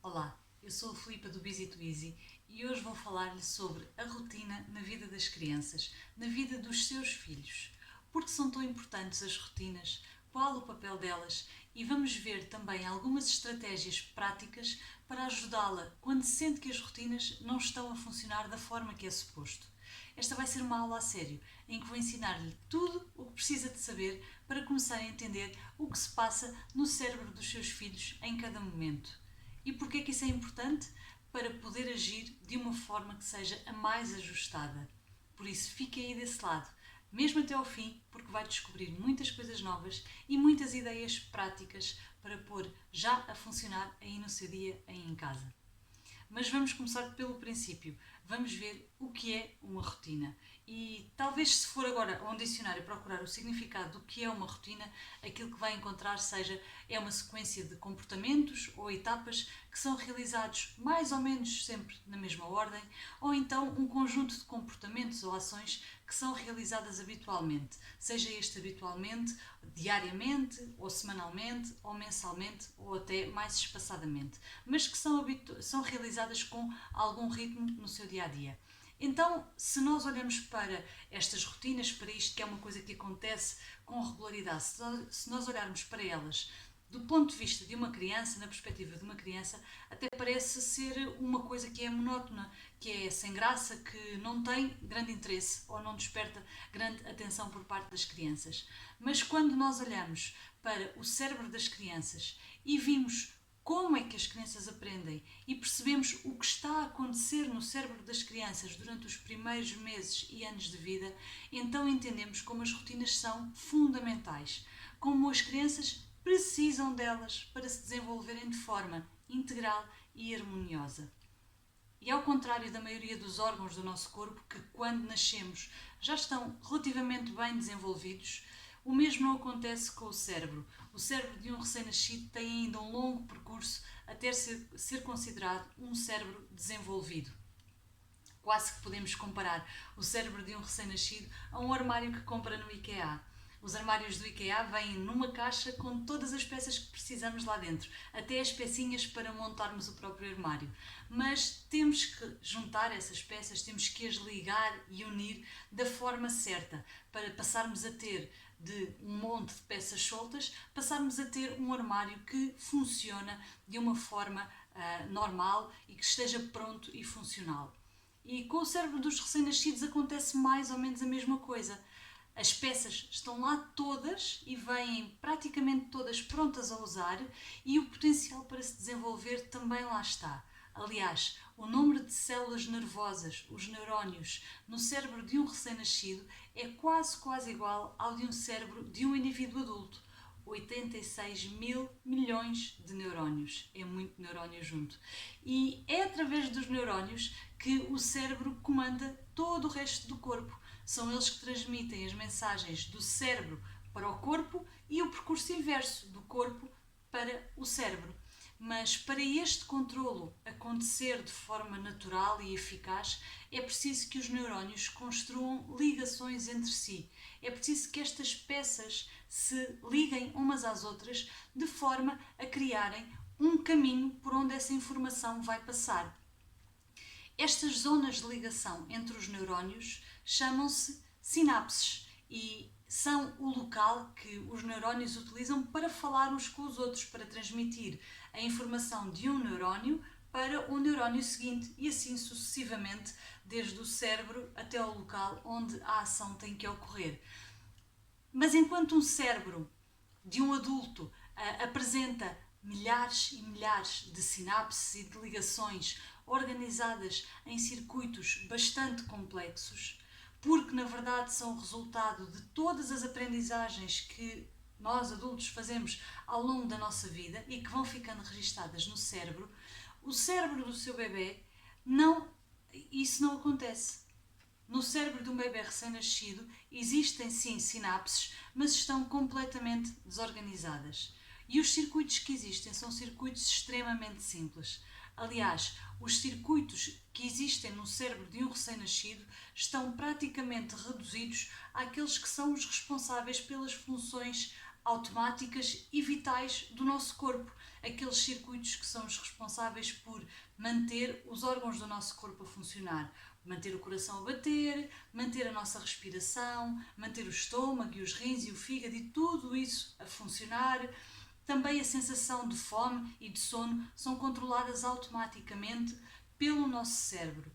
Olá, eu sou a Filipa do Busy to Easy e hoje vou falar-lhe sobre a rotina na vida das crianças, na vida dos seus filhos. Porque são tão importantes as rotinas, qual o papel delas e vamos ver também algumas estratégias práticas para ajudá-la quando sente que as rotinas não estão a funcionar da forma que é suposto. Esta vai ser uma aula a sério, em que vou ensinar-lhe tudo o que precisa de saber para começar a entender o que se passa no cérebro dos seus filhos em cada momento. E porquê é que isso é importante? Para poder agir de uma forma que seja a mais ajustada. Por isso, fique aí desse lado, mesmo até ao fim, porque vai descobrir muitas coisas novas e muitas ideias práticas para pôr já a funcionar aí no seu dia, aí em casa. Mas vamos começar pelo princípio. Vamos ver o que é uma rotina. E talvez, se for agora a um dicionário procurar o significado do que é uma rotina, aquilo que vai encontrar seja é uma sequência de comportamentos ou etapas que são realizados mais ou menos sempre na mesma ordem, ou então um conjunto de comportamentos ou ações que são realizadas habitualmente, seja este habitualmente, diariamente, ou semanalmente, ou mensalmente, ou até mais espaçadamente, mas que são realizadas com algum ritmo no seu dia a dia. Então, se nós olhamos para estas rotinas, para isto que é uma coisa que acontece com regularidade, se nós olharmos para elas do ponto de vista de uma criança, na perspectiva de uma criança, até parece ser uma coisa que é monótona, que é sem graça, que não tem grande interesse ou não desperta grande atenção por parte das crianças. Mas quando nós olhamos para o cérebro das crianças e vimos como é que as crianças aprendem e percebemos o que está a acontecer no cérebro das crianças durante os primeiros meses e anos de vida, então entendemos como as rotinas são fundamentais, como as crianças precisam delas para se desenvolverem de forma integral e harmoniosa. E ao contrário da maioria dos órgãos do nosso corpo, que quando nascemos já estão relativamente bem desenvolvidos, o mesmo não acontece com o cérebro. O cérebro de um recém-nascido tem ainda um longo percurso até ser considerado um cérebro desenvolvido. Quase que podemos comparar o cérebro de um recém-nascido a um armário que compra no IKEA. Os armários do IKEA vêm numa caixa com todas as peças que precisamos lá dentro, até as pecinhas para montarmos o próprio armário. Mas temos que juntar essas peças, temos que as ligar e unir da forma certa para passarmos a ter de um monte de peças soltas, passarmos a ter um armário que funciona de uma forma normal e que esteja pronto e funcional. E com o cérebro dos recém-nascidos acontece mais ou menos a mesma coisa. As peças estão lá todas e vêm praticamente todas prontas a usar e o potencial para se desenvolver também lá está. Aliás, o número de células nervosas, os neurónios, no cérebro de um recém-nascido é quase igual ao de um cérebro de um indivíduo adulto. 86 mil milhões de neurónios. É muito neurónio junto. E é através dos neurónios que o cérebro comanda todo o resto do corpo. São eles que transmitem as mensagens do cérebro para o corpo e o percurso inverso do corpo para o cérebro. Mas para este controlo acontecer de forma natural e eficaz, é preciso que os neurónios construam ligações entre si. É preciso que estas peças se liguem umas às outras de forma a criarem um caminho por onde essa informação vai passar. Estas zonas de ligação entre os neurónios chamam-se sinapses e são o local que os neurónios utilizam para falar uns com os outros, para transmitir a informação de um neurónio para o neurónio seguinte e assim sucessivamente, desde o cérebro até ao local onde a ação tem que ocorrer. Mas enquanto um cérebro de um adulto apresenta milhares e milhares de sinapses e de ligações organizadas em circuitos bastante complexos, porque na verdade são resultado de todas as aprendizagens que nós adultos fazemos ao longo da nossa vida e que vão ficando registadas no cérebro, o cérebro do seu bebê isso não acontece. No cérebro de um bebê recém-nascido existem sim sinapses, mas estão completamente desorganizadas. E os circuitos que existem são circuitos extremamente simples. Aliás, os circuitos que existem no cérebro de um recém-nascido estão praticamente reduzidos àqueles que são os responsáveis pelas funções automáticas e vitais do nosso corpo. Aqueles circuitos que são os responsáveis por manter os órgãos do nosso corpo a funcionar. Manter o coração a bater, manter a nossa respiração, manter o estômago e os rins e o fígado e tudo isso a funcionar. Também a sensação de fome e de sono são controladas automaticamente pelo nosso cérebro.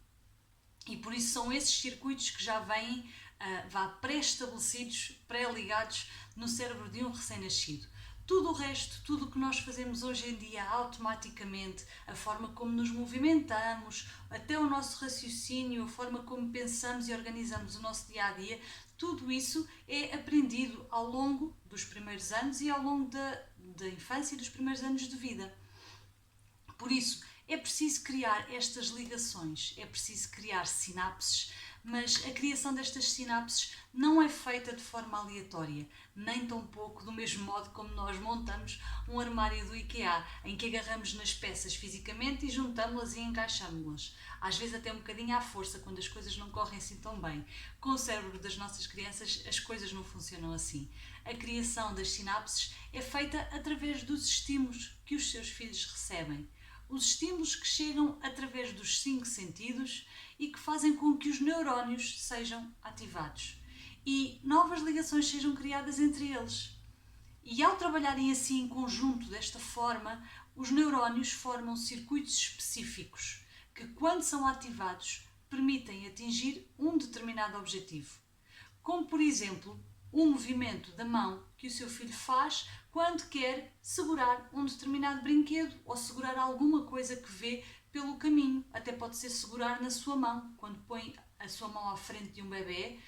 E por isso são esses circuitos que já vêm pré-estabelecidos, pré-ligados no cérebro de um recém-nascido. Tudo o resto, tudo o que nós fazemos hoje em dia automaticamente, a forma como nos movimentamos, até o nosso raciocínio, a forma como pensamos e organizamos o nosso dia-a-dia, tudo isso é aprendido ao longo dos primeiros anos e ao longo da infância e dos primeiros anos de vida. Por isso, é preciso criar estas ligações, é preciso criar sinapses, mas a criação destas sinapses não é feita de forma aleatória, nem tampouco do mesmo modo como nós montamos um armário do IKEA, em que agarramos nas peças fisicamente e juntamos-las e encaixamos-las. Às vezes até um bocadinho à força, quando as coisas não correm assim tão bem. Com o cérebro das nossas crianças, as coisas não funcionam assim. A criação das sinapses é feita através dos estímulos que os seus filhos recebem. Os estímulos que chegam através dos 5 sentidos e que fazem com que os neurónios sejam ativados e novas ligações sejam criadas entre eles. E ao trabalharem assim em conjunto, desta forma, os neurónios formam circuitos específicos que, quando são ativados, permitem atingir um determinado objetivo. Como, por exemplo, o movimento da mão que o seu filho faz quando quer segurar um determinado brinquedo ou segurar alguma coisa que vê pelo caminho. Até pode ser segurar na sua mão, quando põe a sua mão à frente de um bebê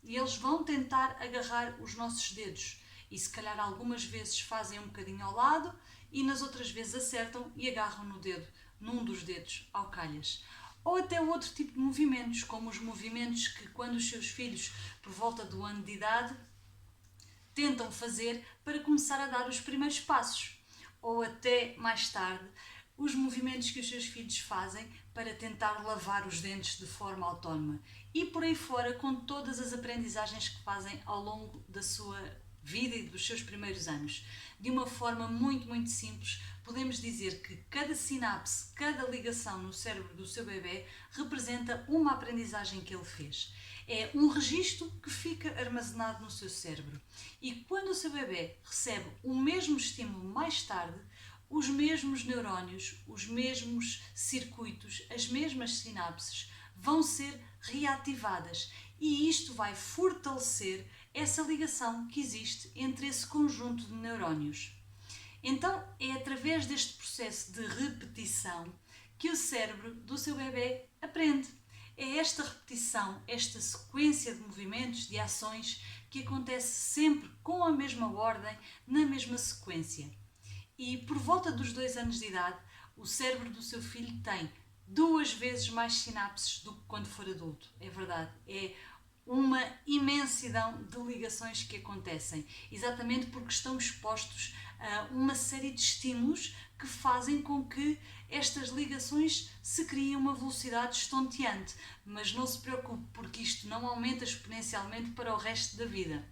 e eles vão tentar agarrar os nossos dedos. E se calhar algumas vezes fazem um bocadinho ao lado e nas outras vezes acertam e agarram no dedo, num dos dedos, ao calhas. Ou até outro tipo de movimentos, como os movimentos que quando os seus filhos, por volta do ano de idade, tentam fazer para começar a dar os primeiros passos. Ou até mais tarde, os movimentos que os seus filhos fazem para tentar lavar os dentes de forma autónoma. E por aí fora, com todas as aprendizagens que fazem ao longo da sua vida e dos seus primeiros anos. De uma forma muito, muito simples, podemos dizer que cada sinapse, cada ligação no cérebro do seu bebê representa uma aprendizagem que ele fez. É um registro que fica armazenado no seu cérebro. E quando o seu bebê recebe o mesmo estímulo mais tarde, os mesmos neurónios, os mesmos circuitos, as mesmas sinapses vão ser reativadas e isto vai fortalecer essa ligação que existe entre esse conjunto de neurónios. Então é através deste processo de repetição que o cérebro do seu bebê aprende. É esta repetição, esta sequência de movimentos, de ações, que acontece sempre com a mesma ordem, na mesma sequência. E por volta dos 2 anos de idade, o cérebro do seu filho tem 2 vezes mais sinapses do que quando for adulto. É verdade, é uma imensidão de ligações que acontecem, exatamente porque estão expostos a uma série de estímulos que fazem com que estas ligações se criem uma velocidade estonteante. Mas não se preocupe, porque isto não aumenta exponencialmente para o resto da vida.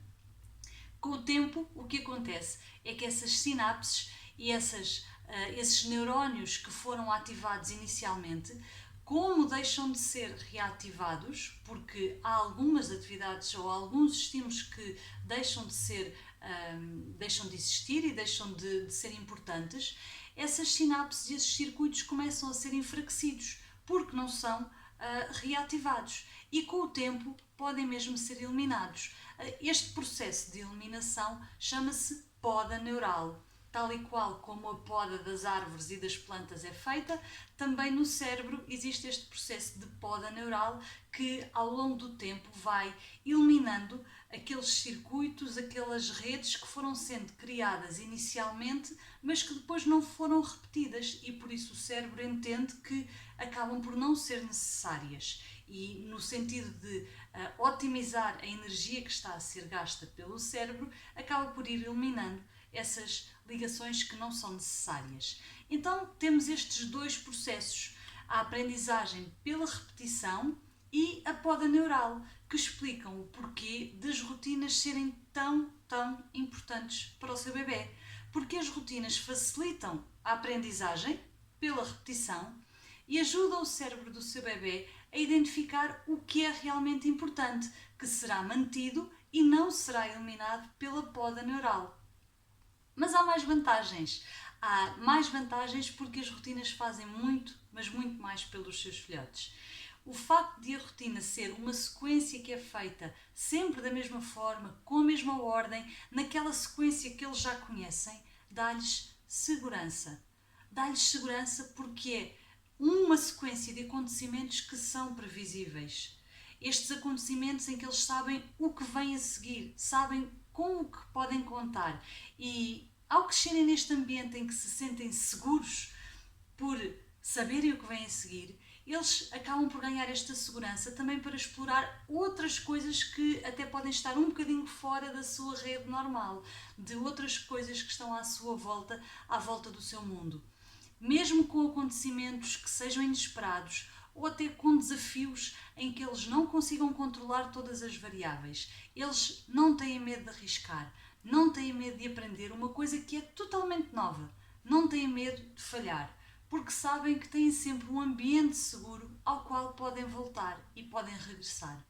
Com o tempo, o que acontece é que essas sinapses e esses neurónios que foram ativados inicialmente, como deixam de ser reativados, porque há algumas atividades ou alguns estímulos que deixam de existir e deixam de ser importantes, essas sinapses e esses circuitos começam a ser enfraquecidos, porque não são reativados. E com o tempo podem mesmo ser eliminados. Este processo de eliminação chama-se poda neural. Tal e qual como a poda das árvores e das plantas é feita, também no cérebro existe este processo de poda neural que ao longo do tempo vai eliminando aqueles circuitos, aquelas redes que foram sendo criadas inicialmente, mas que depois não foram repetidas e por isso o cérebro entende que acabam por não ser necessárias. E no sentido de otimizar a energia que está a ser gasta pelo cérebro, acaba por ir eliminando essas ligações que não são necessárias. Então temos estes 2 processos, a aprendizagem pela repetição e a poda neural, que explicam o porquê das rotinas serem tão tão importantes para o seu bebê, porque as rotinas facilitam a aprendizagem pela repetição e ajudam o cérebro do seu bebê a identificar o que é realmente importante, que será mantido e não será eliminado pela poda neural. Mas há mais vantagens. Há mais vantagens porque as rotinas fazem muito, mas muito mais pelos seus filhotes. O facto de a rotina ser uma sequência que é feita sempre da mesma forma, com a mesma ordem, naquela sequência que eles já conhecem, dá-lhes segurança. Dá-lhes segurança porque é uma sequência de acontecimentos que são previsíveis. Estes acontecimentos em que eles sabem o que vem a seguir, sabem com o que podem contar. E ao crescerem neste ambiente em que se sentem seguros por saberem o que vem a seguir, eles acabam por ganhar esta segurança também para explorar outras coisas que até podem estar um bocadinho fora da sua rede normal, de outras coisas que estão à sua volta, à volta do seu mundo. Mesmo com acontecimentos que sejam inesperados ou até com desafios em que eles não consigam controlar todas as variáveis, eles não têm medo de arriscar, não têm medo de aprender uma coisa que é totalmente nova, não têm medo de falhar, porque sabem que têm sempre um ambiente seguro ao qual podem voltar e podem regressar.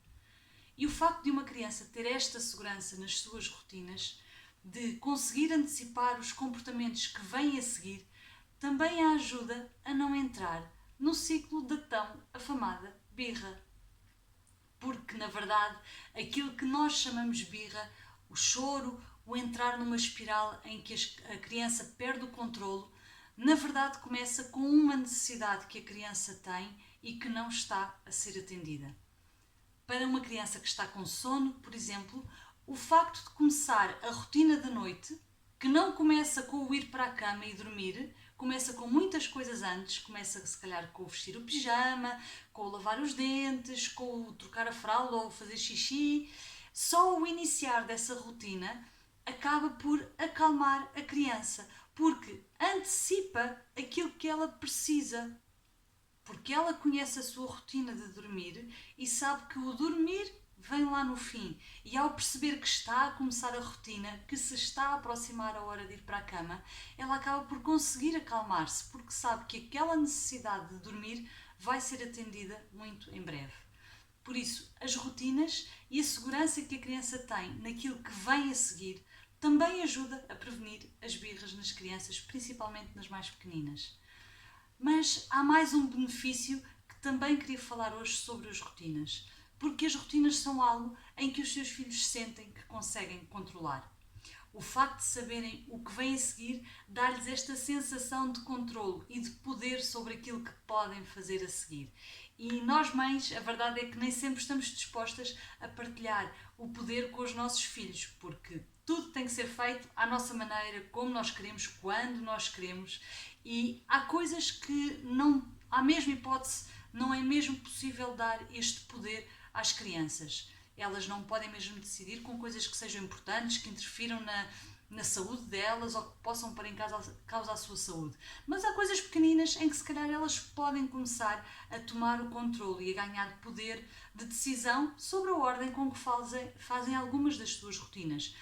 E o facto de uma criança ter esta segurança nas suas rotinas, de conseguir antecipar os comportamentos que vêm a seguir, também a ajuda a não entrar no ciclo da tão afamada birra. Porque, na verdade, aquilo que nós chamamos birra, o choro, o entrar numa espiral em que a criança perde o controlo, na verdade começa com uma necessidade que a criança tem e que não está a ser atendida. Para uma criança que está com sono, por exemplo, o facto de começar a rotina da noite, que não começa com o ir para a cama e dormir, começa com muitas coisas antes, começa se calhar com o vestir o pijama, com o lavar os dentes, com o trocar a fralda ou fazer xixi. Só o iniciar dessa rotina acaba por acalmar a criança, porque antecipa aquilo que ela precisa, porque ela conhece a sua rotina de dormir e sabe que o dormir vem lá no fim. E ao perceber que está a começar a rotina, que se está a aproximar a hora de ir para a cama, ela acaba por conseguir acalmar-se, porque sabe que aquela necessidade de dormir vai ser atendida muito em breve. Por isso, as rotinas e a segurança que a criança tem naquilo que vem a seguir também ajuda a prevenir as birras nas crianças, principalmente nas mais pequeninas. Mas há mais um benefício que também queria falar hoje sobre as rotinas, porque as rotinas são algo em que os seus filhos sentem que conseguem controlar. O facto de saberem o que vem a seguir dá-lhes esta sensação de controlo e de poder sobre aquilo que podem fazer a seguir. E nós mães, a verdade é que nem sempre estamos dispostas a partilhar o poder com os nossos filhos, porque tudo tem que ser feito à nossa maneira, como nós queremos, quando nós queremos, e há coisas que não, à mesma hipótese, não é mesmo possível dar este poder às crianças. Elas não podem mesmo decidir com coisas que sejam importantes, que interfiram na saúde delas ou que possam pôr em causa a sua saúde. Mas há coisas pequeninas em que se calhar elas podem começar a tomar o controle e a ganhar poder de decisão sobre a ordem com que fazem algumas das suas rotinas.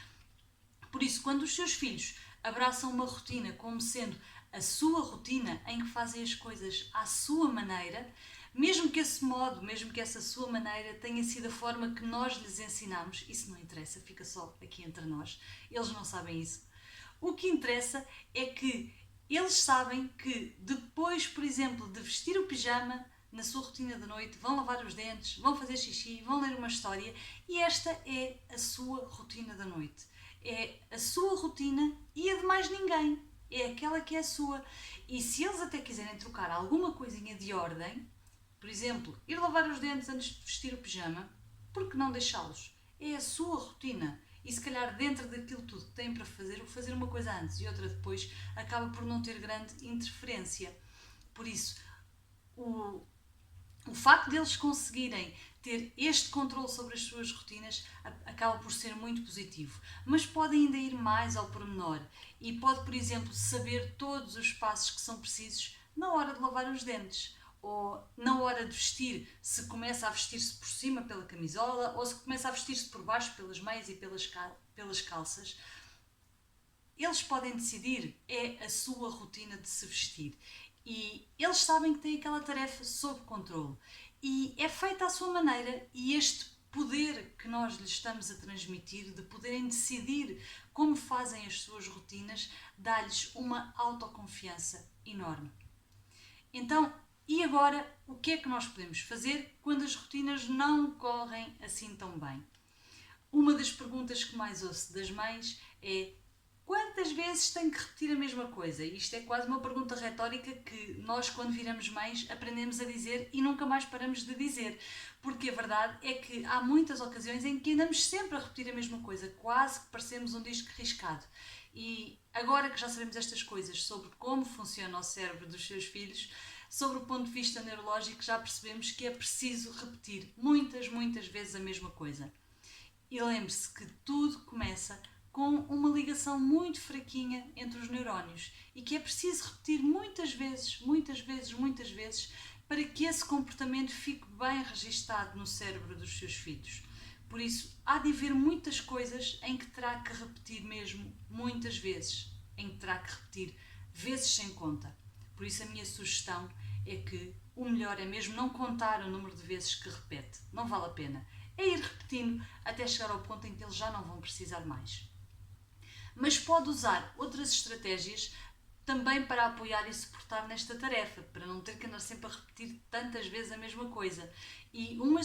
Por isso, quando os seus filhos abraçam uma rotina como sendo a sua rotina, em que fazem as coisas à sua maneira, mesmo que esse modo, mesmo que essa sua maneira tenha sido a forma que nós lhes ensinamos, isso não interessa, fica só aqui entre nós, eles não sabem isso. O que interessa é que eles sabem que depois, por exemplo, de vestir o pijama, na sua rotina da noite, vão lavar os dentes, vão fazer xixi, vão ler uma história e esta é a sua rotina da noite. É a sua rotina e a de mais ninguém. É aquela que é a sua. E se eles até quiserem trocar alguma coisinha de ordem, por exemplo, ir lavar os dentes antes de vestir o pijama, por que não deixá-los? É a sua rotina. E se calhar dentro daquilo tudo que têm para fazer, o fazer uma coisa antes e outra depois acaba por não ter grande interferência. Por isso, o facto deles conseguirem ter este controle sobre as suas rotinas acaba por ser muito positivo. Mas pode ainda ir mais ao pormenor e pode, por exemplo, saber todos os passos que são precisos na hora de lavar os dentes. ou na hora de vestir, se começa a vestir-se por cima pela camisola ou se começa a vestir-se por baixo pelas meias e pelas calças. Eles podem decidir, é a sua rotina de se vestir. E eles sabem que têm aquela tarefa sob controle. E é feita à sua maneira, e este poder que nós lhes estamos a transmitir, de poderem decidir como fazem as suas rotinas, dá-lhes uma autoconfiança enorme. Então, e agora, o que é que nós podemos fazer quando as rotinas não correm assim tão bem? Uma das perguntas que mais ouço das mães é: quantas vezes tenho que repetir a mesma coisa? E isto é quase uma pergunta retórica que nós, quando viramos mães, aprendemos a dizer e nunca mais paramos de dizer. Porque a verdade é que há muitas ocasiões em que andamos sempre a repetir a mesma coisa, quase que parecemos um disco riscado. E agora que já sabemos estas coisas sobre como funciona o cérebro dos seus filhos, sobre o ponto de vista neurológico, já percebemos que é preciso repetir muitas vezes a mesma coisa. E lembre-se que tudo começa com uma ligação muito fraquinha entre os neurónios e que é preciso repetir muitas vezes, para que esse comportamento fique bem registado no cérebro dos seus filhos. Por isso, há de haver muitas coisas em que terá que repetir mesmo muitas vezes, em que terá que repetir vezes sem conta. Por isso, a minha sugestão é que o melhor é mesmo não contar o número de vezes que repete. Não vale a pena. É ir repetindo até chegar ao ponto em que eles já não vão precisar mais. Mas pode usar outras estratégias também para apoiar e suportar nesta tarefa, para não ter que andar sempre a repetir tantas vezes a mesma coisa. E uma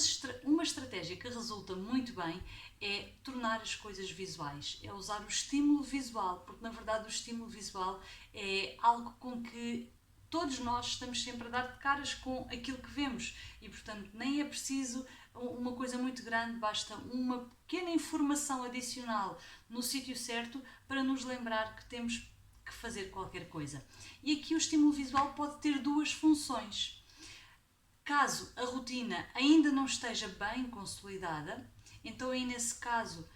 estratégia que resulta muito bem é tornar as coisas visuais, é usar o estímulo visual, porque na verdade o estímulo visual é algo com que todos nós estamos sempre a dar de caras com aquilo que vemos e, portanto, nem é preciso uma coisa muito grande, basta uma pequena informação adicional no sítio certo para nos lembrar que temos que fazer qualquer coisa. E aqui o estímulo visual pode ter duas funções. Caso a rotina ainda não esteja bem consolidada, então aí nesse caso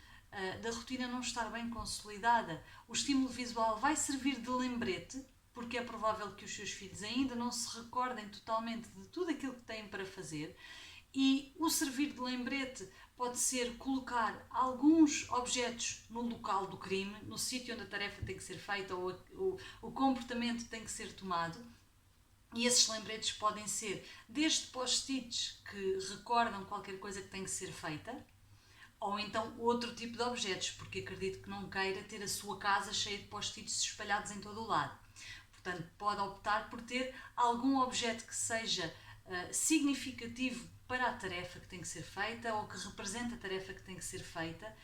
da rotina não estar bem consolidada, o estímulo visual vai servir de lembrete, porque é provável que os seus filhos ainda não se recordem totalmente de tudo aquilo que têm para fazer. E o servir de lembrete pode ser colocar alguns objetos no local do crime, no sítio onde a tarefa tem que ser feita ou o comportamento tem que ser tomado. E esses lembretes podem ser desde post-its que recordam qualquer coisa que tem que ser feita, ou então outro tipo de objetos, porque acredito que não queira ter a sua casa cheia de post-its espalhados em todo o lado. Portanto, pode optar por ter algum objeto que seja significativo para a tarefa que tem que ser feita ou que representa a tarefa que tem que ser feita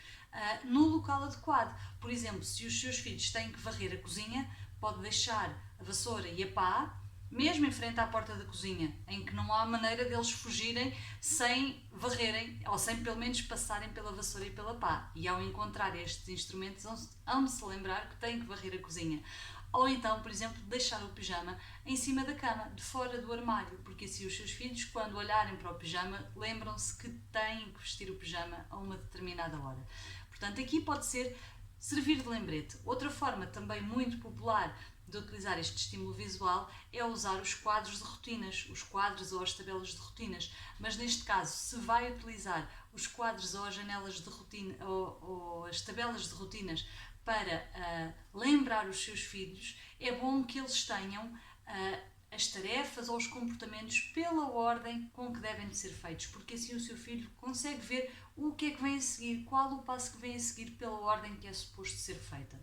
no local adequado. Por exemplo, se os seus filhos têm que varrer a cozinha, pode deixar a vassoura e a pá mesmo em frente à porta da cozinha, em que não há maneira deles fugirem sem varrerem ou sem pelo menos passarem pela vassoura e pela pá. E ao encontrar estes instrumentos hão de se lembrar que têm que varrer a cozinha. Ou então, por exemplo, deixar o pijama em cima da cama, de fora do armário, porque assim os seus filhos, quando olharem para o pijama, lembram-se que têm que vestir o pijama a uma determinada hora. Portanto, aqui pode ser servir de lembrete. Outra forma também muito popular de utilizar este estímulo visual é usar os quadros de rotinas, os quadros ou as tabelas de rotinas, mas neste caso, se vai utilizar os quadros ou as janelas de rotina ou as tabelas de rotinas para lembrar os seus filhos, é bom que eles tenham as tarefas ou os comportamentos pela ordem com que devem de ser feitos, porque assim o seu filho consegue ver o que é que vem a seguir, qual o passo que vem a seguir pela ordem que é suposto ser feita.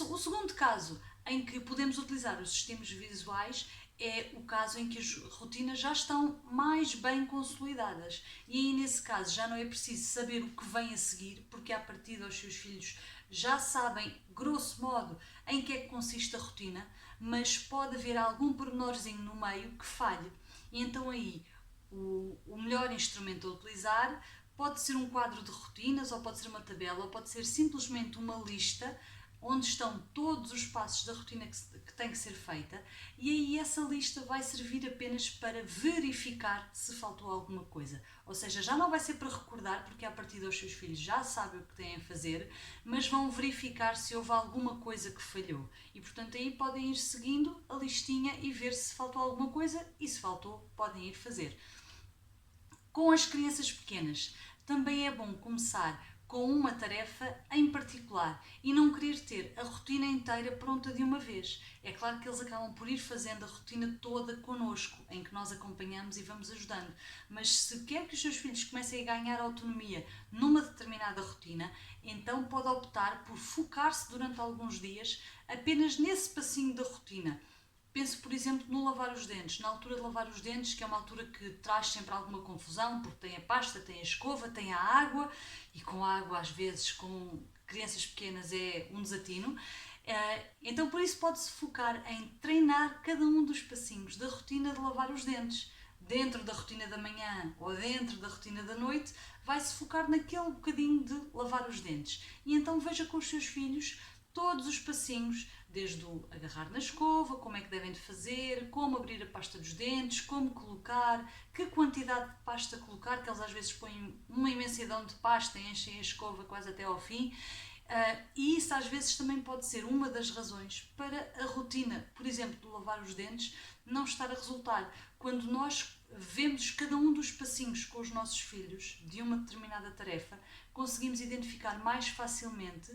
O segundo caso em que podemos utilizar os estímulos visuais é o caso em que as rotinas já estão mais bem consolidadas e aí nesse caso já não é preciso saber o que vem a seguir, porque à partida os seus filhos já sabem, grosso modo, em que é que consiste a rotina, mas pode haver algum pormenorzinho no meio que falhe. E então aí o melhor instrumento a utilizar pode ser um quadro de rotinas, ou pode ser uma tabela, ou pode ser simplesmente uma lista onde estão todos os passos da rotina que tem que ser feita, e aí essa lista vai servir apenas para verificar se faltou alguma coisa. Ou seja, já não vai ser para recordar, porque a partir dos seus filhos já sabem o que têm a fazer, mas vão verificar se houve alguma coisa que falhou. E portanto aí podem ir seguindo a listinha e ver se faltou alguma coisa, e se faltou, podem ir fazer. Com as crianças pequenas, também é bom começar com uma tarefa em particular e não querer ter a rotina inteira pronta de uma vez. É claro que eles acabam por ir fazendo a rotina toda connosco, em que nós acompanhamos e vamos ajudando. Mas se quer que os seus filhos comecem a ganhar autonomia numa determinada rotina, então pode optar por focar-se durante alguns dias apenas nesse passinho da rotina. Penso, por exemplo, no lavar os dentes. Na altura de lavar os dentes, que é uma altura que traz sempre alguma confusão, porque tem a pasta, tem a escova, tem a água, e com a água, às vezes, com crianças pequenas, é um desatino. Então, por isso, pode-se focar em treinar cada um dos passinhos da rotina de lavar os dentes. Dentro da rotina da manhã ou dentro da rotina da noite, vai-se focar naquele bocadinho de lavar os dentes. E então veja com os seus filhos todos os passinhos, desde o agarrar na escova, como é que devem de fazer, como abrir a pasta dos dentes, como colocar, que quantidade de pasta colocar, que eles às vezes põem uma imensidão de pasta e enchem a escova quase até ao fim. E isso às vezes também pode ser uma das razões para a rotina, por exemplo, de lavar os dentes, não estar a resultar. Quando nós vemos cada um dos passinhos com os nossos filhos de uma determinada tarefa, conseguimos identificar mais facilmente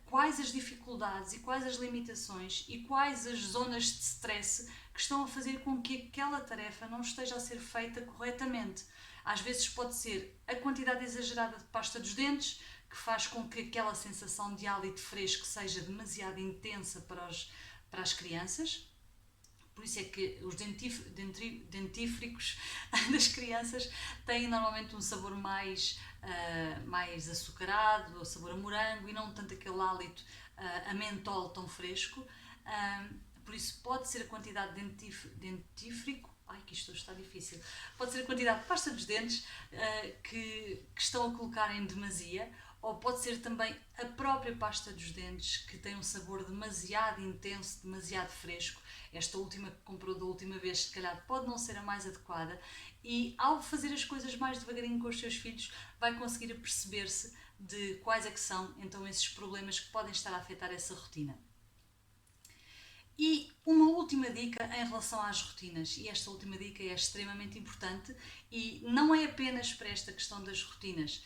quais as dificuldades e quais as limitações e quais as zonas de stress que estão a fazer com que aquela tarefa não esteja a ser feita corretamente. Às vezes pode ser a quantidade exagerada de pasta dos dentes, que faz com que aquela sensação de hálito fresco seja demasiado intensa para as crianças. Por isso é que os dentífricos das crianças têm normalmente um sabor mais açucarado, ou sabor a morango, e não tanto aquele hálito a mentol tão fresco. Por isso pode ser a quantidade de dentífrico, ai que isto está difícil, pode ser a quantidade de pasta dos dentes que estão a colocar em demasia, ou pode ser também a própria pasta dos dentes que tem um sabor demasiado intenso, demasiado fresco. Esta última que comprou da última vez, se calhar, pode não ser a mais adequada, e ao fazer as coisas mais devagarinho com os seus filhos, vai conseguir perceber-se de quais é que são então esses problemas que podem estar a afetar essa rotina. E uma última dica em relação às rotinas, e esta última dica é extremamente importante e não é apenas para esta questão das rotinas,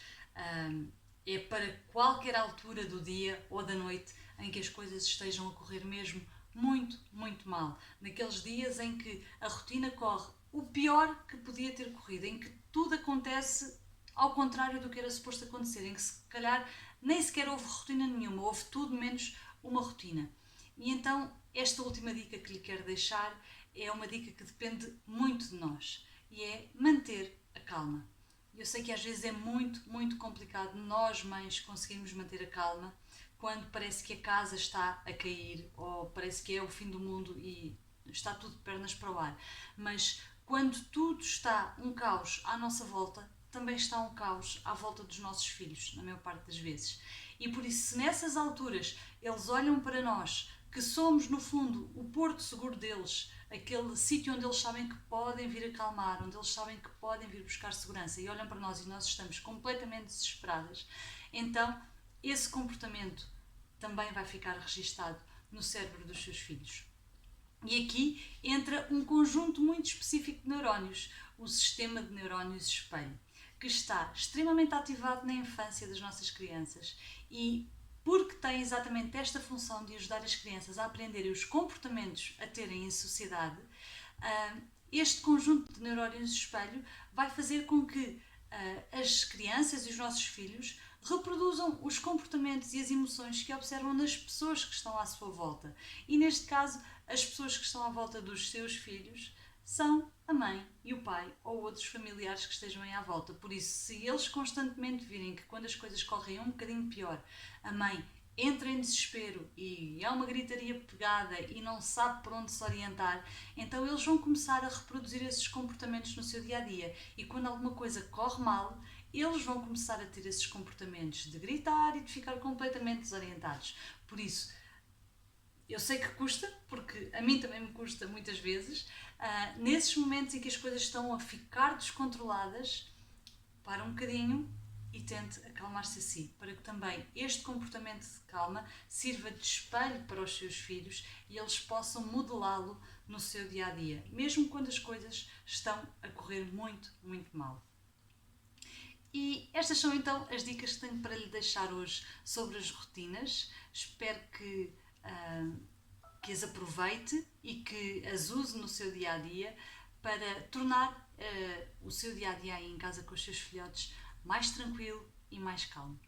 é para qualquer altura do dia ou da noite em que as coisas estejam a correr mesmo muito, muito mal. Naqueles dias em que a rotina corre o pior que podia ter corrido, em que tudo acontece ao contrário do que era suposto acontecer, em que se calhar nem sequer houve rotina nenhuma, houve tudo menos uma rotina. E então esta última dica que lhe quero deixar é uma dica que depende muito de nós, e é manter a calma. Eu sei que às vezes é muito, muito complicado nós, mães, conseguirmos manter a calma quando parece que a casa está a cair ou parece que é o fim do mundo e está tudo de pernas para o ar. Mas quando tudo está um caos à nossa volta, também está um caos à volta dos nossos filhos, na maior parte das vezes. E por isso, se nessas alturas eles olham para nós, que somos, no fundo, o porto seguro deles, aquele sítio onde eles sabem que podem vir acalmar, onde eles sabem que podem vir buscar segurança, e olham para nós e nós estamos completamente desesperadas, então esse comportamento também vai ficar registado no cérebro dos seus filhos. E aqui entra um conjunto muito específico de neurónios, o sistema de neurónios espelho, que está extremamente ativado na infância das nossas crianças, e porque tem exatamente esta função de ajudar as crianças a aprenderem os comportamentos a terem em sociedade, este conjunto de neurónios espelho vai fazer com que as crianças e os nossos filhos reproduzam os comportamentos e as emoções que observam nas pessoas que estão à sua volta. E neste caso, as pessoas que estão à volta dos seus filhos são a mãe e o pai ou outros familiares que estejam aí à volta. Por isso, se eles constantemente virem que quando as coisas correm um bocadinho pior, a mãe entra em desespero e é uma gritaria pegada e não sabe por onde se orientar, então eles vão começar a reproduzir esses comportamentos no seu dia-a-dia. E quando alguma coisa corre mal, eles vão começar a ter esses comportamentos de gritar e de ficar completamente desorientados. Por isso, eu sei que custa, porque a mim também me custa muitas vezes. Nesses momentos em que as coisas estão a ficar descontroladas, para um bocadinho e tente acalmar-se a si, para que também este comportamento de calma sirva de espelho para os seus filhos e eles possam modelá-lo no seu dia a dia, mesmo quando as coisas estão a correr muito, muito mal. E estas são então as dicas que tenho para lhe deixar hoje sobre as rotinas. Espero que as aproveite e que as use no seu dia a dia para tornar o seu dia a dia aí em casa com os seus filhotes mais tranquilo e mais calmo.